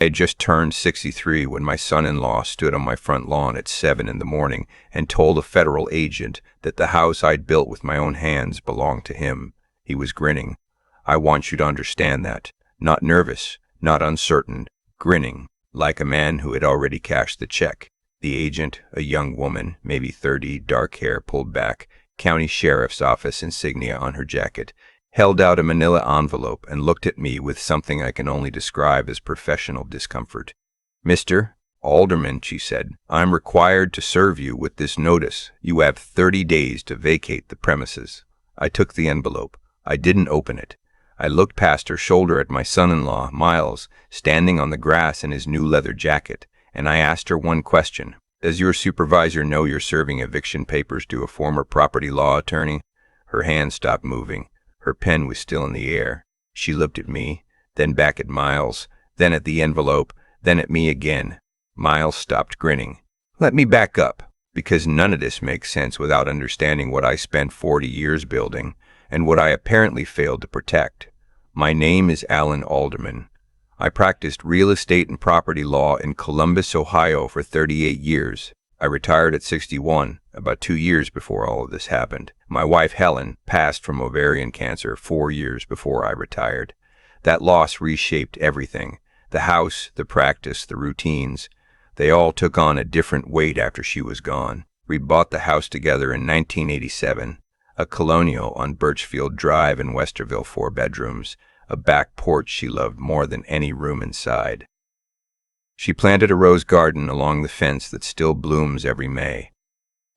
I had just turned 63 when my son-in-law stood on my front lawn at 7 in the morning and told a federal agent that the house I'd built with my own hands belonged to him. He was grinning. I want you to understand that. Not nervous, not uncertain, grinning, like a man who had already cashed the check. The agent, a young woman, maybe 30, dark hair pulled back, county sheriff's office insignia on her jacket, held out a manila envelope and looked at me with something I can only describe as professional discomfort. "Mr. Alderman," she said, "I'm required to serve you with this notice. You have 30 days to vacate the premises." I took the envelope. I didn't open it. I looked past her shoulder at my son-in-law, Miles, standing on the grass in his new leather jacket, and I asked her one question. "Does your supervisor know you're serving eviction papers to a former property law attorney?" Her hand stopped moving. Her pen was still in the air. She looked at me, then back at Miles, then at the envelope, then at me again. Miles stopped grinning. "Let me back up, because none of this makes sense without understanding what I spent 40 years building, and what I apparently failed to protect. My name is Alan Alderman. I practiced real estate and property law in Columbus, Ohio for 38 years. I retired at 61, about 2 years before all of this happened. My wife, Helen, passed from ovarian cancer 4 years before I retired. That loss reshaped everything. The house, the practice, the routines. They all took on a different weight after she was gone. We bought the house together in 1987, a colonial on Birchfield Drive in Westerville, 4 bedrooms, a back porch she loved more than any room inside. She planted a rose garden along the fence that still blooms every May.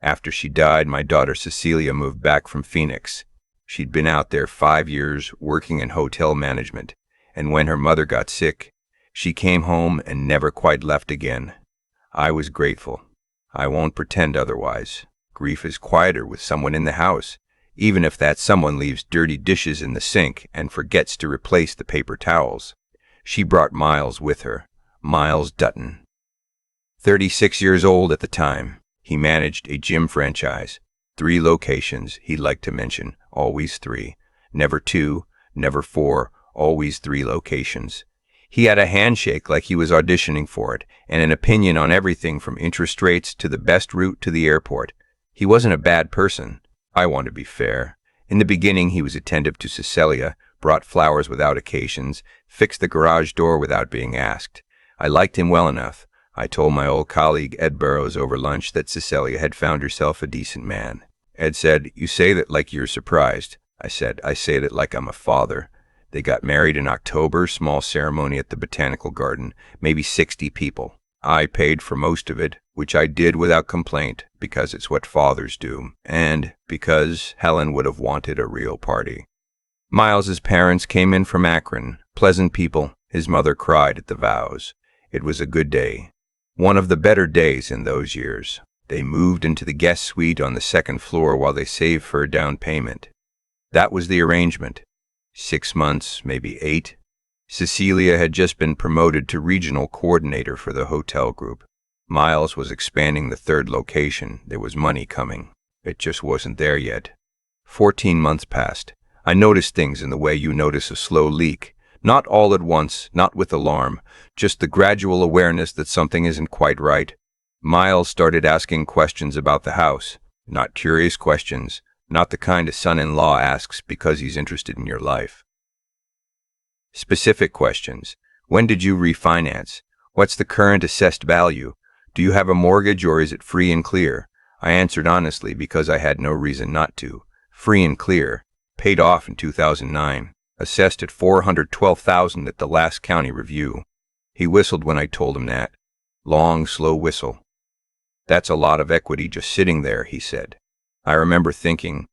After she died, my daughter Cecilia moved back from Phoenix. She'd been out there 5 years working in hotel management, and when her mother got sick, she came home and never quite left again. I was grateful. I won't pretend otherwise. Grief is quieter with someone in the house, even if that someone leaves dirty dishes in the sink and forgets to replace the paper towels. She brought Miles with her. Miles Dutton. 36 years old at the time. He managed a gym franchise. 3 locations, he'd like to mention, always 3. Never 2, never 4, always 3 locations. He had a handshake like he was auditioning for it, and an opinion on everything from interest rates to the best route to the airport. He wasn't a bad person. I want to be fair. In the beginning, he was attentive to Cecilia, brought flowers without occasions, fixed the garage door without being asked. I liked him well enough. I told my old colleague Ed Burrows over lunch that Cecilia had found herself a decent man. Ed said, "You say that like you're surprised." I said, "I say that like I'm a father." They got married in October, small ceremony at the Botanical Garden, maybe 60 people. I paid for most of it, which I did without complaint, because it's what fathers do, and because Helen would have wanted a real party. Miles's parents came in from Akron, pleasant people. His mother cried at the vows. It was a good day. One of the better days in those years. They moved into the guest suite on the 2nd floor while they saved for a down payment. That was the arrangement. 6 months, maybe 8. Cecilia had just been promoted to regional coordinator for the hotel group. Miles was expanding the 3rd location. There was money coming. It just wasn't there yet. 14 months passed. I noticed things in the way you notice a slow leak. Not all at once, not with alarm, just the gradual awareness that something isn't quite right. Miles started asking questions about the house. Not curious questions, not the kind a son-in-law asks because he's interested in your life. Specific questions. When did you refinance? What's the current assessed value? Do you have a mortgage or is it free and clear? I answered honestly because I had no reason not to. Free and clear. Paid off in 2009. Assessed at $412,000 at the last county review. He whistled when I told him that. Long, slow whistle. "That's a lot of equity just sitting there," he said. I remember thinking,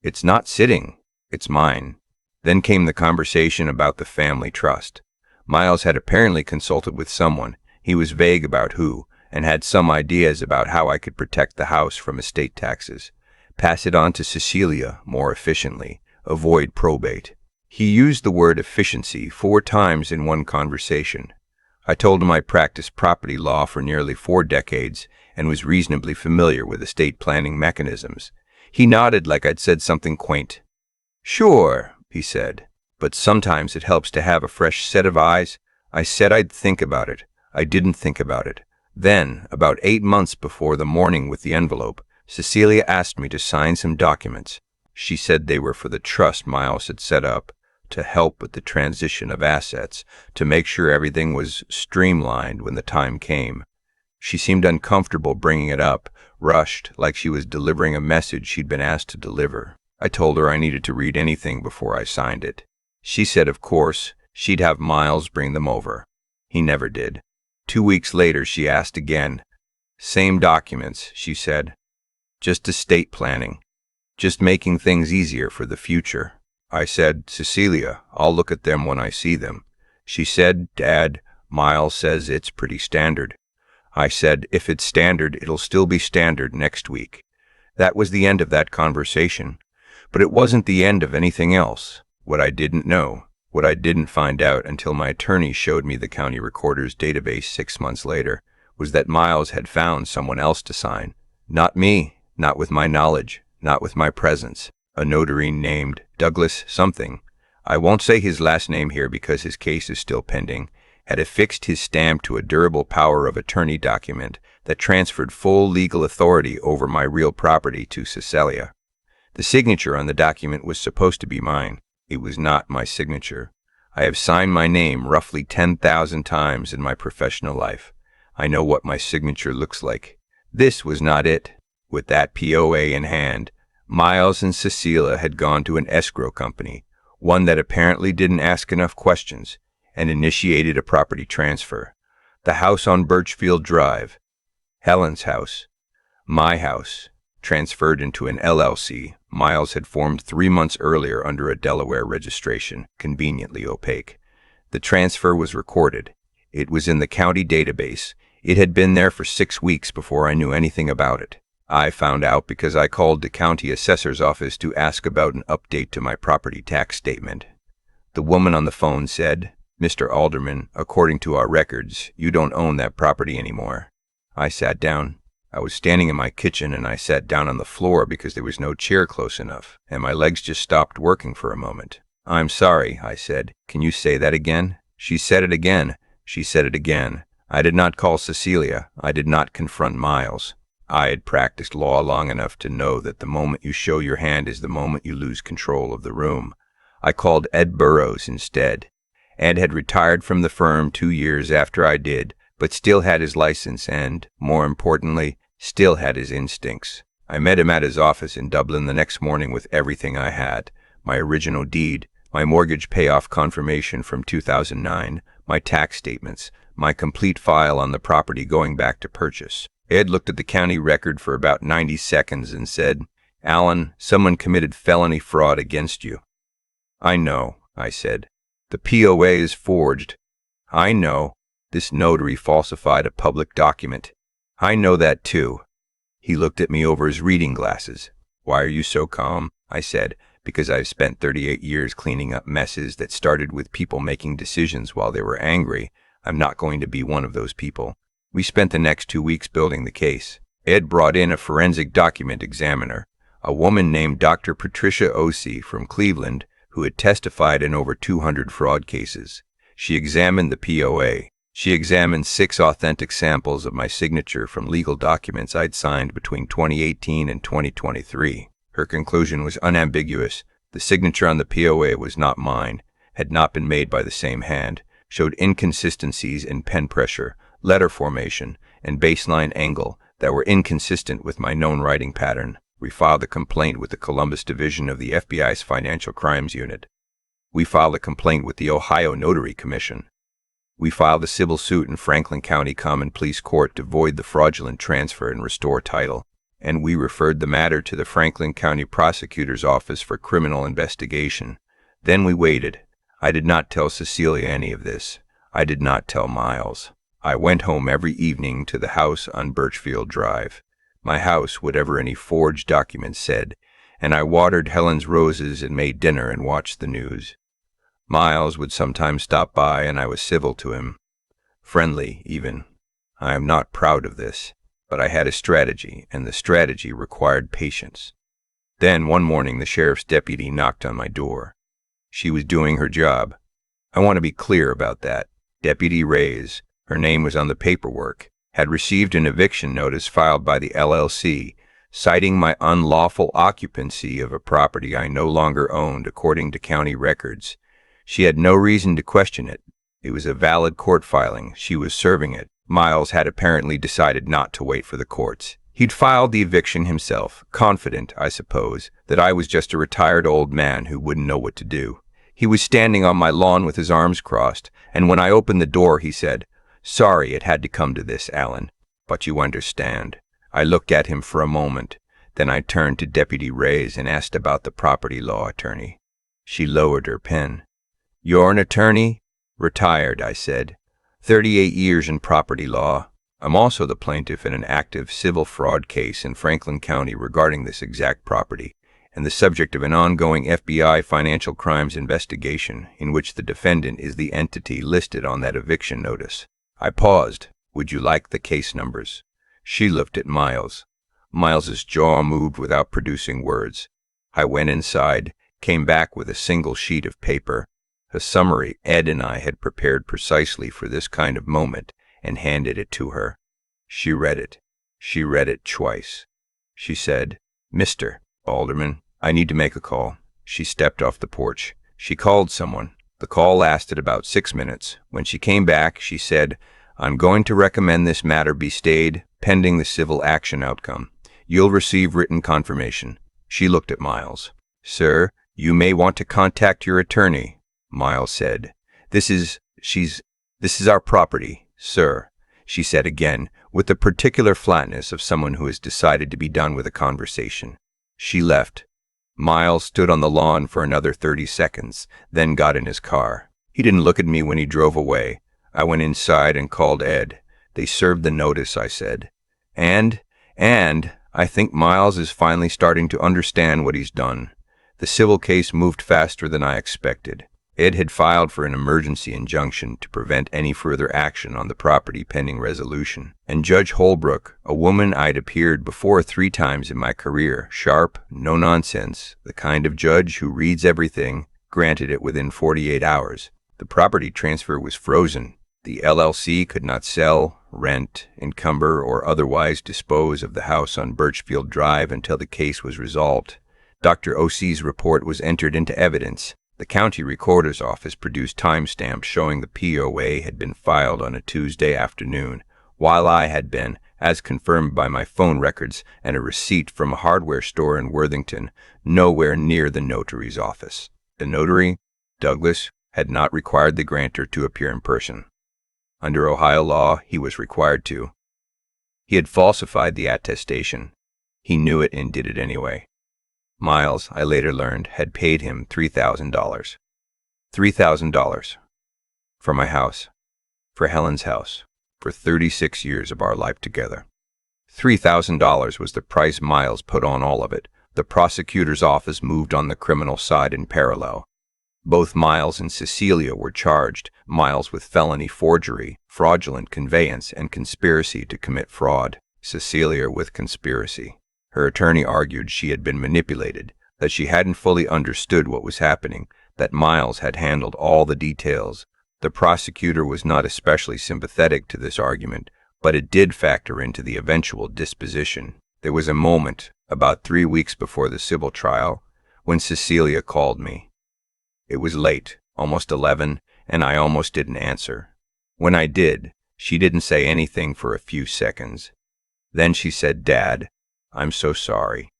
it's not sitting, it's mine. Then came the conversation about the family trust. Miles had apparently consulted with someone, he was vague about who, and had some ideas about how I could protect the house from estate taxes, pass it on to Cecilia more efficiently, avoid probate. He used the word efficiency 4 times in one conversation. I told him I practiced property law for nearly 4 decades and was reasonably familiar with estate planning mechanisms. He nodded like I'd said something quaint. "Sure," he said, "but sometimes it helps to have a fresh set of eyes." I said I'd think about it. I didn't think about it. Then, about 8 months before the morning with the envelope, Cecilia asked me to sign some documents. She said they were for the trust Miles had set up, to help with the transition of assets, to make sure everything was streamlined when the time came. She seemed uncomfortable bringing it up, rushed, like she was delivering a message she'd been asked to deliver. I told her I needed to read anything before I signed it. She said, of course, she'd have Miles bring them over. He never did. 2 weeks later, she asked again. Same documents, she said. Just estate planning. Just making things easier for the future. I said, Cecilia, I'll look at them when I see them. She said, Dad, Miles says it's pretty standard. I said, if it's standard, it'll still be standard next week. That was the end of that conversation. But it wasn't the end of anything else. What I didn't know, what I didn't find out until my attorney showed me the county recorder's database 6 months later, was that Miles had found someone else to sign. Not me, not with my knowledge, not with my presence. A notary named Douglas something. I won't say his last name here because his case is still pending, had affixed his stamp to a durable power of attorney document that transferred full legal authority over my real property to Cecilia. The signature on the document was supposed to be mine. It was not my signature. I have signed my name roughly 10,000 times in my professional life. I know what my signature looks like. This was not it. With that POA in hand, Miles and Cecilia had gone to an escrow company, one that apparently didn't ask enough questions, and initiated a property transfer. The house on Birchfield Drive, Helen's house, my house, transferred into an LLC Miles had formed 3 months earlier under a Delaware registration, conveniently opaque. The transfer was recorded. It was in the county database. It had been there for 6 weeks before I knew anything about it. I found out because I called the county assessor's office to ask about an update to my property tax statement. The woman on the phone said, Mr. Alderman, according to our records, you don't own that property anymore. I sat down. I was standing in my kitchen and I sat down on the floor because there was no chair close enough, and my legs just stopped working for a moment. I'm sorry, I said. Can you say that again? She said it again. She said it again. I did not call Cecilia. I did not confront Miles. I had practiced law long enough to know that the moment you show your hand is the moment you lose control of the room. I called Ed Burrows instead. Ed had retired from the firm 2 years after I did, but still had his license and, more importantly, still had his instincts. I met him at his office in Dublin the next morning with everything I had: my original deed, my mortgage payoff confirmation from 2009, my tax statements, my complete file on the property going back to purchase. Ed looked at the county record for about 90 seconds and said, Alan, someone committed felony fraud against you. I know, I said. The POA is forged. I know. This notary falsified a public document. I know that too. He looked at me over his reading glasses. Why are you so calm? I said, because I've spent 38 years cleaning up messes that started with people making decisions while they were angry. I'm not going to be one of those people. We spent the next 2 weeks building the case. Ed brought in a forensic document examiner, a woman named Dr. Patricia Ossie from Cleveland, who had testified in over 200 fraud cases. She examined the POA. She examined 6 authentic samples of my signature from legal documents I'd signed between 2018 and 2023. Her conclusion was unambiguous. The signature on the POA was not mine, had not been made by the same hand, showed inconsistencies in pen pressure, letter formation, and baseline angle that were inconsistent with my known writing pattern. We filed a complaint with the Columbus Division of the FBI's Financial Crimes Unit. We filed a complaint with the Ohio Notary Commission. We filed a civil suit in Franklin County Common Pleas Court to void the fraudulent transfer and restore title, and we referred the matter to the Franklin County Prosecutor's Office for criminal investigation. Then we waited. I did not tell Cecilia any of this. I did not tell Miles. I went home every evening to the house on Birchfield Drive. My house, whatever any forged documents said, and I watered Helen's roses and made dinner and watched the news. Miles would sometimes stop by and I was civil to him. Friendly, even. I am not proud of this, but I had a strategy, and the strategy required patience. Then one morning the sheriff's deputy knocked on my door. She was doing her job. I want to be clear about that. Deputy Reyes, her name was on the paperwork, had received an eviction notice filed by the LLC, citing my unlawful occupancy of a property I no longer owned according to county records. She had no reason to question it. It was a valid court filing. She was serving it. Miles had apparently decided not to wait for the courts. He'd filed the eviction himself, confident, I suppose, that I was just a retired old man who wouldn't know what to do. He was standing on my lawn with his arms crossed, and when I opened the door, he said, "Sorry it had to come to this, Alan, but you understand." I looked at him for a moment. Then I turned to Deputy Reyes and asked about the property law attorney. She lowered her pen. "You're an attorney?" "Retired," I said. 38 years in property law. I'm also the plaintiff in an active civil fraud case in Franklin County regarding this exact property, and the subject of an ongoing FBI financial crimes investigation in which the defendant is the entity listed on that eviction notice. I paused. "Would you like the case numbers?" She looked at Miles. Miles's jaw moved without producing words. I went inside, came back with a single sheet of paper, a summary Ed and I had prepared precisely for this kind of moment, and handed it to her. She read it. She read it twice. She said, "Mr. Alderman, I need to make a call." She stepped off the porch. She called someone. The call lasted about 6 minutes. When she came back, she said, "I'm going to recommend this matter be stayed, pending the civil action outcome. You'll receive written confirmation." She looked at Miles. "Sir, you may want to contact your attorney," Miles said. This is our property, sir," she said again, with the particular flatness of someone who has decided to be done with a conversation. She left. Miles stood on the lawn for another 30 seconds, then got in his car. He didn't look at me when he drove away. I went inside and called Ed. "They served the notice," I said. And I think Miles is finally starting to understand what he's done. The civil case moved faster than I expected. Ed had filed for an emergency injunction to prevent any further action on the property pending resolution. And Judge Holbrook, a woman I'd appeared before 3 times in my career, sharp, no nonsense, the kind of judge who reads everything, granted it within 48 hours. The property transfer was frozen. The LLC could not sell, rent, encumber, or otherwise dispose of the house on Birchfield Drive until the case was resolved. Dr. O.C.'s report was entered into evidence. The county recorder's office produced timestamps showing the POA had been filed on a Tuesday afternoon, while I had been, as confirmed by my phone records and a receipt from a hardware store in Worthington, nowhere near the notary's office. The notary, Douglas, had not required the grantor to appear in person. Under Ohio law, he was required to. He had falsified the attestation. He knew it and did it anyway. Miles, I later learned, had paid him $3,000. $3,000. For my house. For Helen's house. For 36 years of our life together. $3,000 was the price Miles put on all of it. The prosecutor's office moved on the criminal side in parallel. Both Miles and Cecilia were charged, Miles with felony forgery, fraudulent conveyance, and conspiracy to commit fraud, Cecilia with conspiracy. Her attorney argued she had been manipulated, that she hadn't fully understood what was happening, that Miles had handled all the details. The prosecutor was not especially sympathetic to this argument, but it did factor into the eventual disposition. There was a moment, about 3 weeks before the civil trial, when Cecilia called me. It was late, almost 11, and I almost didn't answer. When I did, she didn't say anything for a few seconds. Then she said, "Dad, I'm so sorry."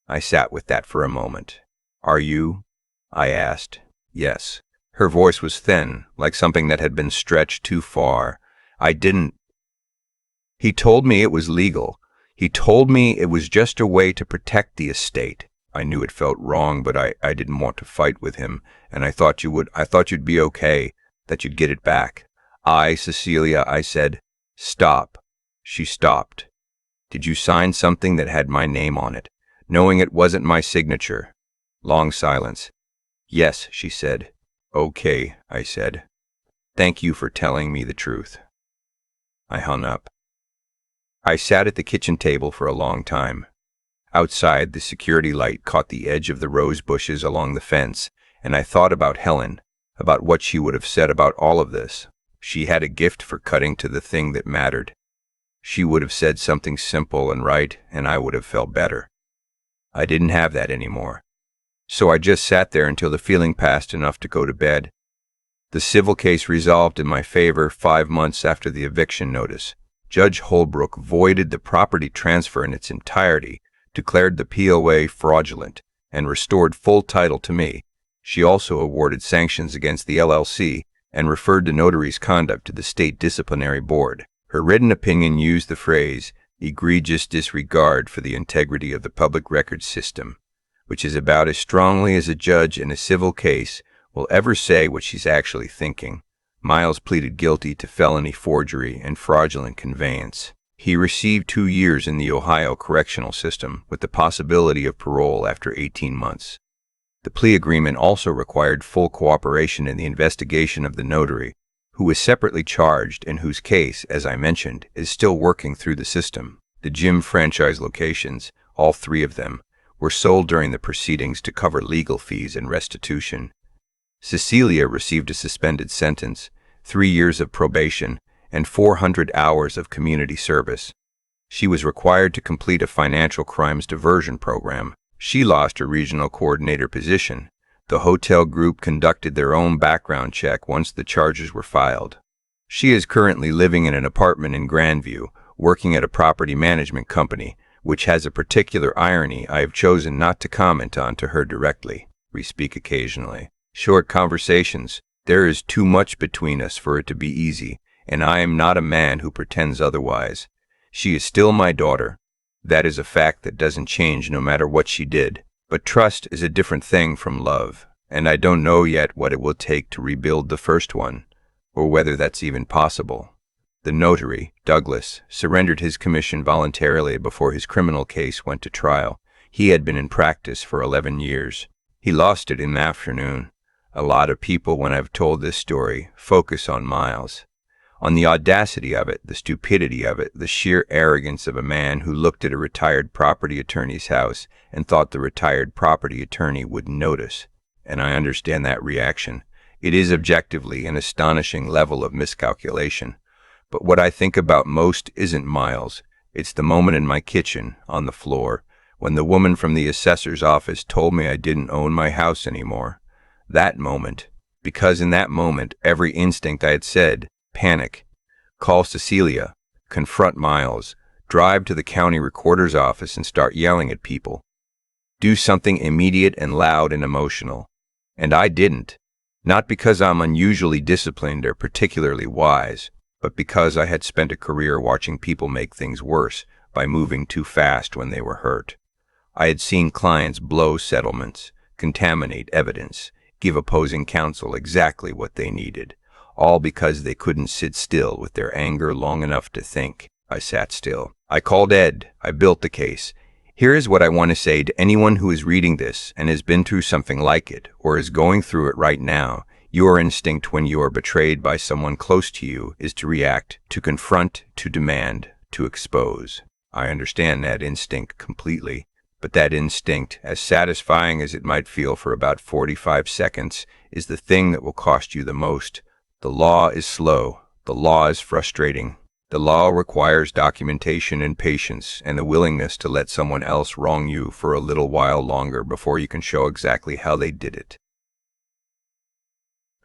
I sat with that for a moment. "Are you?" I asked. "Yes." Her voice was thin, like something that had been stretched too far. "I didn't." He told me it was legal. He told me it was just a way to protect the estate. I knew it felt wrong, but I didn't want to fight with him, and I thought you'd be okay, that you'd get it back. Cecilia, I said, "Stop." She stopped. "Did you sign something that had my name on it, knowing it wasn't my signature?" Long silence. "Yes," she said. "Okay," I said. "Thank you for telling me the truth." I hung up. I sat at the kitchen table for a long time. Outside, the security light caught the edge of the rose bushes along the fence, and I thought about Helen, about what she would have said about all of this. She had a gift for cutting to the thing that mattered. She would have said something simple and right, and I would have felt better. I didn't have that anymore. So I just sat there until the feeling passed enough to go to bed. The civil case resolved in my favor 5 months after the eviction notice. Judge Holbrook voided the property transfer in its entirety, declared the POA fraudulent, and restored full title to me. She also awarded sanctions against the LLC and referred the notary's conduct to the state disciplinary board. Her written opinion used the phrase, egregious disregard for the integrity of the public records system, which is about as strongly as a judge in a civil case will ever say what she's actually thinking. Miles pleaded guilty to felony forgery and fraudulent conveyance. He received 2 years in the Ohio correctional system with the possibility of parole after 18 months. The plea agreement also required full cooperation in the investigation of the notary, who was separately charged and whose case, as I mentioned, is still working through the system. The gym franchise locations, all 3 of them, were sold during the proceedings to cover legal fees and restitution. Cecilia received a suspended sentence, 3 years of probation, and 400 hours of community service. She was required to complete a financial crimes diversion program. She lost her regional coordinator position. The hotel group conducted their own background check once the charges were filed. She is currently living in an apartment in Grandview, working at a property management company, which has a particular irony I have chosen not to comment on to her directly. We speak occasionally. Short conversations. There is too much between us for it to be easy, and I am not a man who pretends otherwise. She is still my daughter. That is a fact that doesn't change no matter what she did. But trust is a different thing from love, and I don't know yet what it will take to rebuild the first one, or whether that's even possible. The notary, Douglas, surrendered his commission voluntarily before his criminal case went to trial. He had been in practice for 11 years. He lost it in the afternoon. A lot of people, when I've told this story, focus on Miles, on the audacity of it, the stupidity of it, the sheer arrogance of a man who looked at a retired property attorney's house and thought the retired property attorney wouldn't notice. And I understand that reaction. It is objectively an astonishing level of miscalculation. But what I think about most isn't Miles. It's the moment in my kitchen, on the floor, when the woman from the assessor's office told me I didn't own my house anymore. That moment, because in that moment every instinct I had said, panic, call Cecilia, confront Miles, drive to the county recorder's office and start yelling at people. Do something immediate and loud and emotional. And I didn't. Not because I'm unusually disciplined or particularly wise, but because I had spent a career watching people make things worse by moving too fast when they were hurt. I had seen clients blow settlements, contaminate evidence, give opposing counsel exactly what they needed, all because they couldn't sit still with their anger long enough to think. I sat still. I called Ed. I built the case. Here is what I want to say to anyone who is reading this and has been through something like it, or is going through it right now. Your instinct when you are betrayed by someone close to you is to react, to confront, to demand, to expose. I understand that instinct completely. But that instinct, as satisfying as it might feel for about 45 seconds, is the thing that will cost you the most. The law is slow. The law is frustrating. The law requires documentation and patience and the willingness to let someone else wrong you for a little while longer before you can show exactly how they did it.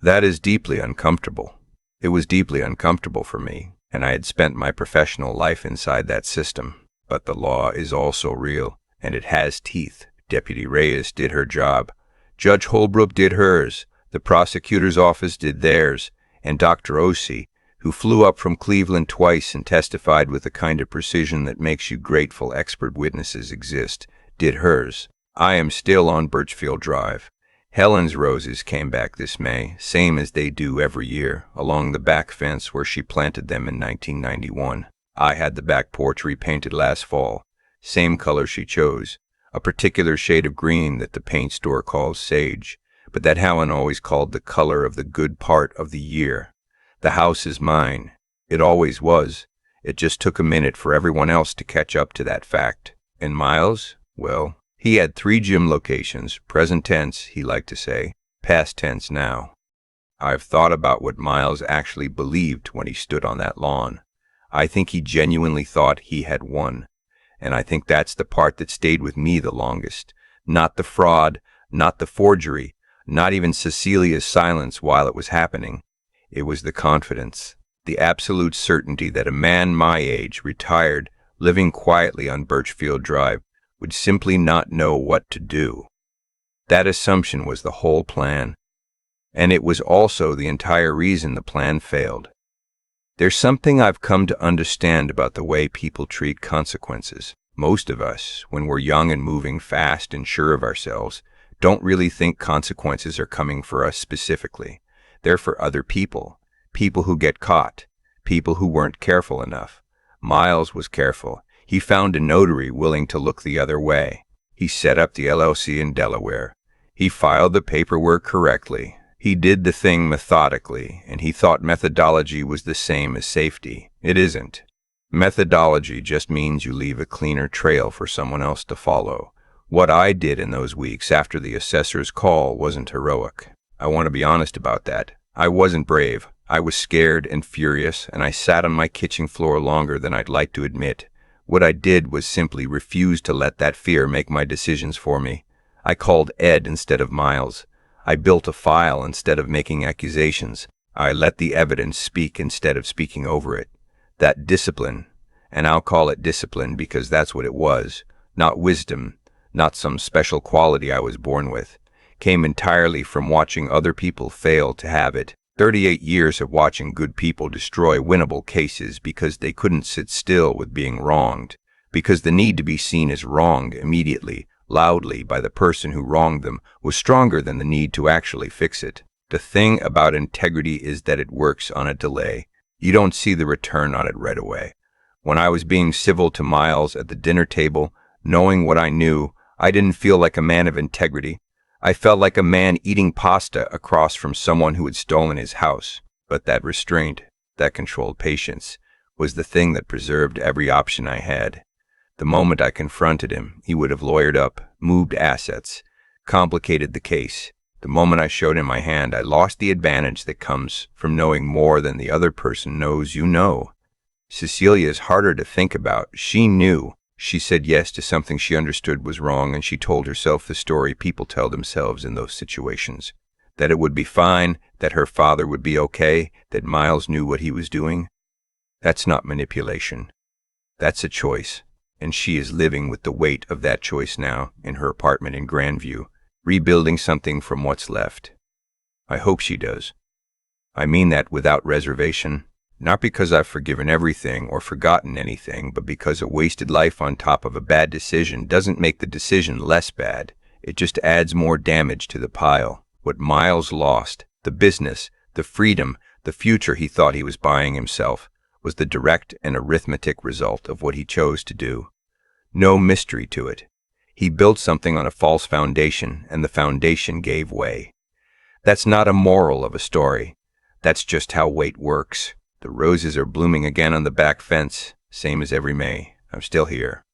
That is deeply uncomfortable. It was deeply uncomfortable for me, and I had spent my professional life inside that system. But the law is also real. And it has teeth. Deputy Reyes did her job. Judge Holbrook did hers. The prosecutor's office did theirs. And Dr. Ossie, who flew up from Cleveland twice and testified with the kind of precision that makes you grateful expert witnesses exist, did hers. I am still on Birchfield Drive. Helen's roses came back this May, same as they do every year, along the back fence where she planted them in 1991. I had the back porch repainted last fall. Same color she chose, a particular shade of green that the paint store calls sage, but that Helen always called the color of the good part of the year. The house is mine. It always was. It just took a minute for everyone else to catch up to that fact. And Miles? Well, he had 3 gym locations, present tense, he liked to say, past tense now. I've thought about what Miles actually believed when he stood on that lawn. I think he genuinely thought he had won. And I think that's the part that stayed with me the longest. Not the fraud, not the forgery, not even Cecilia's silence while it was happening. It was the confidence, the absolute certainty that a man my age, retired, living quietly on Birchfield Drive, would simply not know what to do. That assumption was the whole plan. And it was also the entire reason the plan failed. There's something I've come to understand about the way people treat consequences. Most of us, when we're young and moving fast and sure of ourselves, don't really think consequences are coming for us specifically. They're for other people, people who get caught, people who weren't careful enough. Miles was careful. He found a notary willing to look the other way. He set up the LLC in Delaware. He filed the paperwork correctly. He did the thing methodically, and he thought methodology was the same as safety. It isn't. Methodology just means you leave a cleaner trail for someone else to follow. What I did in those weeks after the assessor's call wasn't heroic. I want to be honest about that. I wasn't brave. I was scared and furious, and I sat on my kitchen floor longer than I'd like to admit. What I did was simply refuse to let that fear make my decisions for me. I called Ed instead of Miles. I built a file instead of making accusations. I let the evidence speak instead of speaking over it. That discipline, and I'll call it discipline because that's what it was, not wisdom, not some special quality I was born with, came entirely from watching other people fail to have it. 38 years of watching good people destroy winnable cases because they couldn't sit still with being wronged, because the need to be seen as wronged immediately, loudly by the person who wronged them was stronger than the need to actually fix it. The thing about integrity is that it works on a delay. You don't see the return on it right away. When I was being civil to Miles at the dinner table, knowing what I knew, I didn't feel like a man of integrity. I felt like a man eating pasta across from someone who had stolen his house. But that restraint, that controlled patience, was the thing that preserved every option I had. The moment I confronted him, he would have lawyered up, moved assets, complicated the case. The moment I showed him my hand, I lost the advantage that comes from knowing more than the other person knows you know. Cecilia is harder to think about. She knew. She said yes to something she understood was wrong, and she told herself the story people tell themselves in those situations. That it would be fine, that her father would be okay, that Miles knew what he was doing. That's not manipulation. That's a choice. And she is living with the weight of that choice now in her apartment in Grandview, rebuilding something from what's left. I hope she does. I mean that without reservation, not because I've forgiven everything or forgotten anything, but because a wasted life on top of a bad decision doesn't make the decision less bad. It just adds more damage to the pile. What Miles lost, the business, the freedom, the future he thought he was buying himself, was the direct and arithmetic result of what he chose to do. No mystery to it. He built something on a false foundation, and the foundation gave way. That's not a moral of a story. That's just how weight works. The roses are blooming again on the back fence, same as every May. I'm still here.